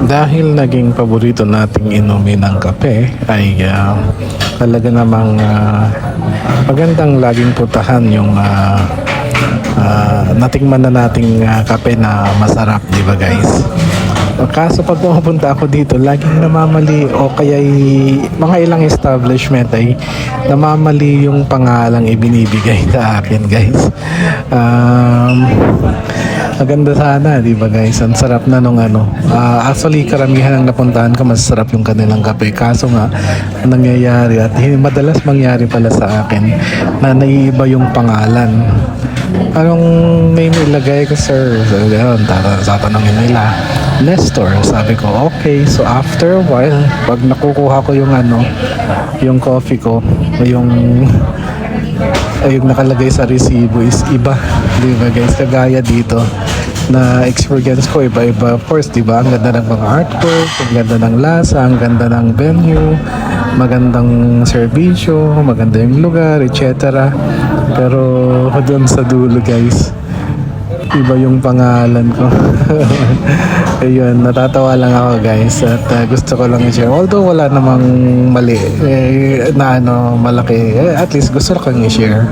Dahil naging paborito nating inumin ng kape ay talaga namang magandang laging putahan yung natikman na nating kape na masarap, di ba guys? Kaso pag pumunta ako dito, laging namamali o kaya mga ilang establishment ay namamali yung pangalang ibinibigay sa akin, guys. Maganda sana, di ba guys? Ang sarap na nung ano. Actually, karamihan ang napuntahan ko, masarap yung kanilang kape. Kaso nga, ang nangyayari at madalas mangyari pala sa akin na naiiba yung pangalan. Anong name ilagay ko, sir? So, yun, tatanungin nila. Nestor, sabi ko, okay. So, after a while, pag nakukuha ko yung yung coffee ko, yung nakalagay sa resibo is iba. Di ba guys? Kagaya dito na experience ko iba-iba. Of course, di ba? Ang ganda ng mga artwork, ang ganda ng lasa, ang ganda ng venue, magandang serbisyo, maganda yung lugar, etc. Pero doon sa dulo, guys, iba yung pangalan ko. Ayun, natatawa lang ako, guys, at gusto ko lang i-share. Although wala namang mali na malaki, at least gusto ko lang i-share.